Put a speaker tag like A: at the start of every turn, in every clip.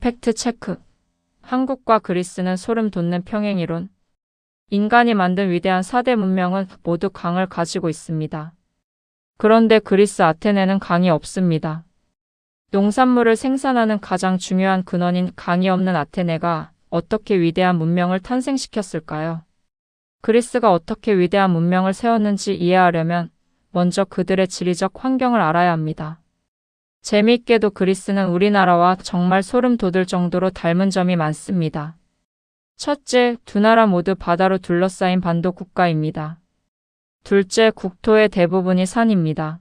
A: 팩트 체크. 한국과 그리스는 소름 돋는 평행이론. 인간이 만든 위대한 4대 문명은 모두 강을 가지고 있습니다. 그런데 그리스 아테네는 강이 없습니다. 농산물을 생산하는 가장 중요한 근원인 강이 없는 아테네가 어떻게 위대한 문명을 탄생시켰을까요? 그리스가 어떻게 위대한 문명을 세웠는지 이해하려면 먼저 그들의 지리적 환경을 알아야 합니다. 재미있게도 그리스는 우리나라와 정말 소름 돋을 정도로 닮은 점이 많습니다. 첫째, 두 나라 모두 바다로 둘러싸인 반도 국가입니다. 둘째, 국토의 대부분이 산입니다.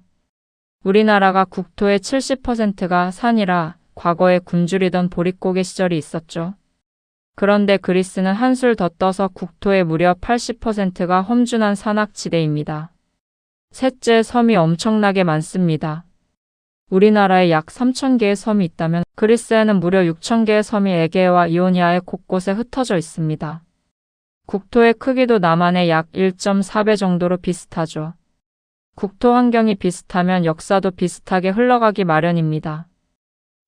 A: 우리나라가 국토의 70%가 산이라 과거에 굶주리던 보릿고개 시절이 있었죠. 그런데 그리스는 한술 더 떠서 국토의 무려 80%가 험준한 산악지대입니다. 셋째, 섬이 엄청나게 많습니다. 우리나라에 약 3,000개의 섬이 있다면 그리스에는 무려 6,000개의 섬이 에게해와 이오니아의 곳곳에 흩어져 있습니다. 국토의 크기도 남한의 약 1.4배 정도로 비슷하죠. 국토 환경이 비슷하면 역사도 비슷하게 흘러가기 마련입니다.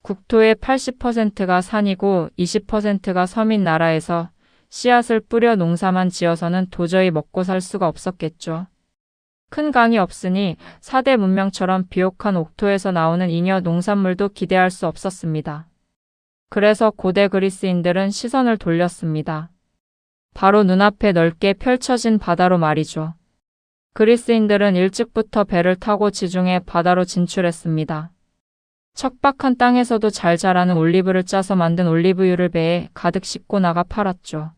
A: 국토의 80%가 산이고 20%가 섬인 나라에서 씨앗을 뿌려 농사만 지어서는 도저히 먹고 살 수가 없었겠죠. 큰 강이 없으니 4대 문명처럼 비옥한 옥토에서 나오는 잉여 농산물도 기대할 수 없었습니다. 그래서 고대 그리스인들은 시선을 돌렸습니다. 바로 눈앞에 넓게 펼쳐진 바다로 말이죠. 그리스인들은 일찍부터 배를 타고 지중해 바다로 진출했습니다. 척박한 땅에서도 잘 자라는 올리브를 짜서 만든 올리브유를 배에 가득 싣고 나가 팔았죠.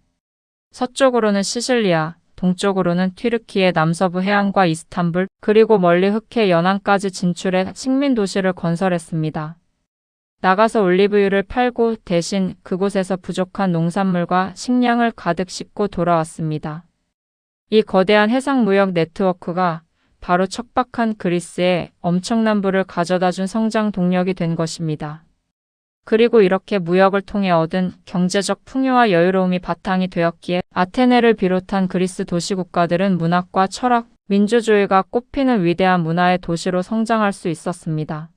A: 서쪽으로는 시실리아, 동쪽으로는 튀르키예 남서부 해안과 이스탄불, 그리고 멀리 흑해 연안까지 진출해 식민 도시를 건설했습니다. 나가서 올리브유를 팔고 대신 그곳에서 부족한 농산물과 식량을 가득 싣고 돌아왔습니다. 이 거대한 해상 무역 네트워크가 바로 척박한 그리스에 엄청난 부를 가져다준 성장 동력이 된 것입니다. 그리고 이렇게 무역을 통해 얻은 경제적 풍요와 여유로움이 바탕이 되었기에 아테네를 비롯한 그리스 도시국가들은 문학과 철학, 민주주의가 꽃피는 위대한 문화의 도시로 성장할 수 있었습니다.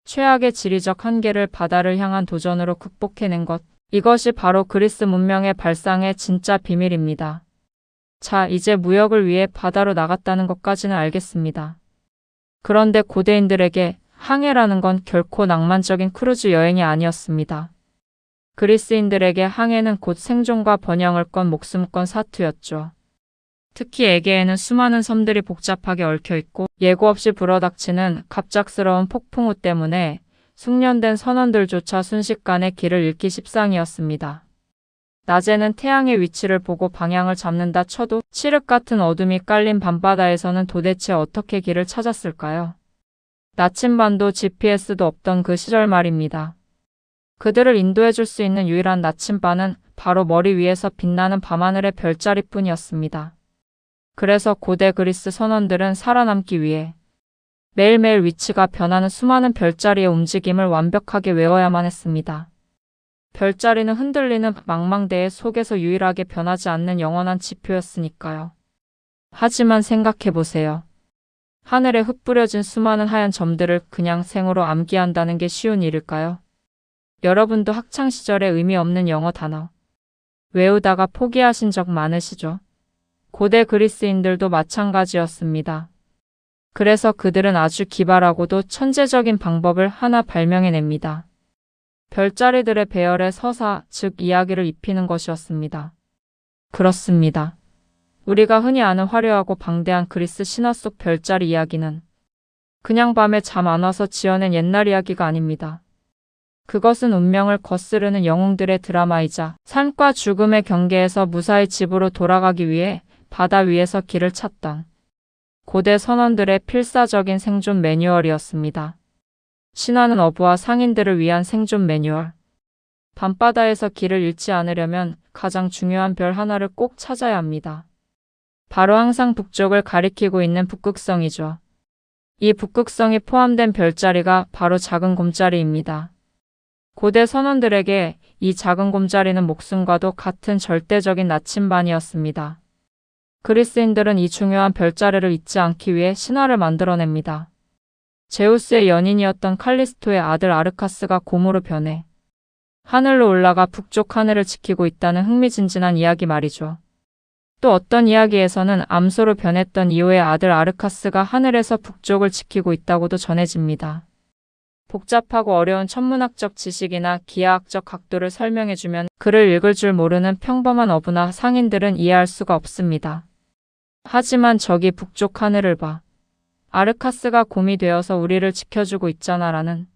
A: 최악의 지리적 한계를 바다를 향한 도전으로 극복해낸 것, 이것이 바로 그리스 문명의 발상의 진짜 비밀입니다. 자, 이제 무역을 위해 바다로 나갔다는 것까지는 알겠습니다. 그런데 고대인들에게 항해라는 건 결코 낭만적인 크루즈 여행이 아니었습니다. 그리스인들에게 항해는 곧 생존과 번영을 건 목숨권 사투였죠. 특히 에게에는 수많은 섬들이 복잡하게 얽혀있고 예고 없이 불어닥치는 갑작스러운 폭풍우 때문에 숙련된 선원들조차 순식간에 길을 잃기 십상이었습니다. 낮에는 태양의 위치를 보고 방향을 잡는다 쳐도 칠흑 같은 어둠이 깔린 밤바다에서는 도대체 어떻게 길을 찾았을까요? 나침반도 GPS도 없던 그 시절 말입니다. 그들을 인도해줄 수 있는 유일한 나침반은 바로 머리 위에서 빛나는 밤하늘의 별자리뿐이었습니다. 그래서 고대 그리스 선원들은 살아남기 위해 매일매일 위치가 변하는 수많은 별자리의 움직임을 완벽하게 외워야만 했습니다. 별자리는 흔들리는 망망대해 속에서 유일하게 변하지 않는 영원한 지표였으니까요. 하지만 생각해보세요. 하늘에 흩뿌려진 수많은 하얀 점들을 그냥 생으로 암기한다는 게 쉬운 일일까요? 여러분도 학창시절에 의미 없는 영어 단어 외우다가 포기하신 적 많으시죠? 고대 그리스인들도 마찬가지였습니다. 그래서 그들은 아주 기발하고도 천재적인 방법을 하나 발명해냅니다. 별자리들의 배열에 서사, 즉 이야기를 입히는 것이었습니다. 그렇습니다. 우리가 흔히 아는 화려하고 방대한 그리스 신화 속 별자리 이야기는 그냥 밤에 잠 안 와서 지어낸 옛날 이야기가 아닙니다. 그것은 운명을 거스르는 영웅들의 드라마이자 삶과 죽음의 경계에서 무사히 집으로 돌아가기 위해 바다 위에서 길을 찾던 고대 선원들의 필사적인 생존 매뉴얼이었습니다. 신화는 어부와 상인들을 위한 생존 매뉴얼. 밤바다에서 길을 잃지 않으려면 가장 중요한 별 하나를 꼭 찾아야 합니다. 바로 항상 북쪽을 가리키고 있는 북극성이죠. 이 북극성이 포함된 별자리가 바로 작은 곰자리입니다. 고대 선원들에게 이 작은 곰자리는 목숨과도 같은 절대적인 나침반이었습니다. 그리스인들은 이 중요한 별자리를 잊지 않기 위해 신화를 만들어냅니다. 제우스의 연인이었던 칼리스토의 아들 아르카스가 곰으로 변해 하늘로 올라가 북쪽 하늘을 지키고 있다는 흥미진진한 이야기 말이죠. 또 어떤 이야기에서는 암소로 변했던 이오의 아들 아르카스가 하늘에서 북쪽을 지키고 있다고도 전해집니다. 복잡하고 어려운 천문학적 지식이나 기하학적 각도를 설명해주면 글을 읽을 줄 모르는 평범한 어부나 상인들은 이해할 수가 없습니다. 하지만 저기 북쪽 하늘을 봐. 아르카스가 곰이 되어서 우리를 지켜주고 있잖아라는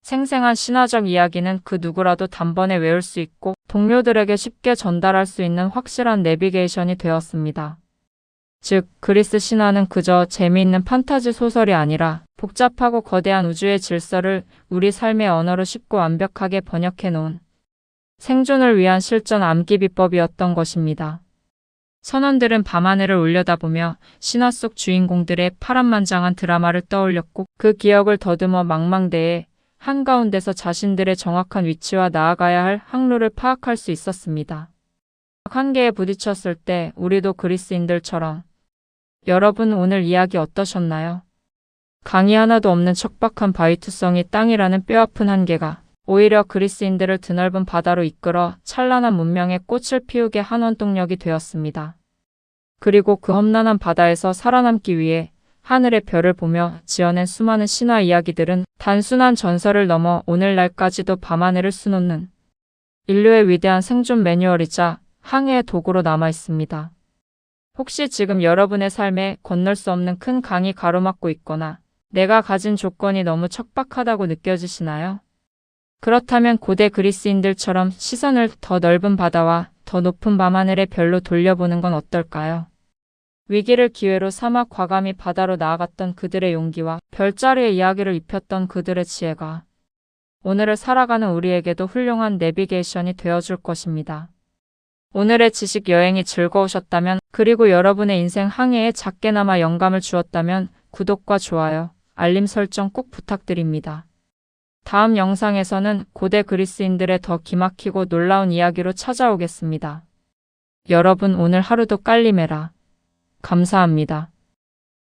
A: 생생한 신화적 이야기는 그 누구라도 단번에 외울 수 있고 동료들에게 쉽게 전달할 수 있는 확실한 내비게이션이 되었습니다. 즉, 그리스 신화는 그저 재미있는 판타지 소설이 아니라 복잡하고 거대한 우주의 질서를 우리 삶의 언어로 쉽고 완벽하게 번역해 놓은 생존을 위한 실전 암기 비법이었던 것입니다. 선원들은 밤하늘을 올려다보며 신화 속 주인공들의 파란만장한 드라마를 떠올렸고 그 기억을 더듬어 망망대해 한가운데서 자신들의 정확한 위치와 나아가야 할 항로를 파악할 수 있었습니다. 한계에 부딪혔을 때 우리도 그리스인들처럼 여러분 오늘 이야기 어떠셨나요? 강이 하나도 없는 척박한 바위투성이 땅이라는 뼈아픈 한계가 오히려 그리스인들을 드넓은 바다로 이끌어 찬란한 문명의 꽃을 피우게 한 원동력이 되었습니다. 그리고 그 험난한 바다에서 살아남기 위해 하늘의 별을 보며 지어낸 수많은 신화 이야기들은 단순한 전설을 넘어 오늘날까지도 밤하늘을 수놓는 인류의 위대한 생존 매뉴얼이자 항해의 도구로 남아 있습니다. 혹시 지금 여러분의 삶에 건널 수 없는 큰 강이 가로막고 있거나 내가 가진 조건이 너무 척박하다고 느껴지시나요? 그렇다면 고대 그리스인들처럼 시선을 더 넓은 바다와 더 높은 밤하늘의 별로 돌려보는 건 어떨까요? 위기를 기회로 삼아 과감히 바다로 나아갔던 그들의 용기와 별자리의 이야기를 입혔던 그들의 지혜가 오늘을 살아가는 우리에게도 훌륭한 내비게이션이 되어줄 것입니다. 오늘의 지식 여행이 즐거우셨다면 그리고 여러분의 인생 항해에 작게나마 영감을 주었다면 구독과 좋아요, 알림 설정 꼭 부탁드립니다. 다음 영상에서는 고대 그리스인들의 더 기막히고 놀라운 이야기로 찾아오겠습니다. 여러분 오늘 하루도 깔림해라. 감사합니다.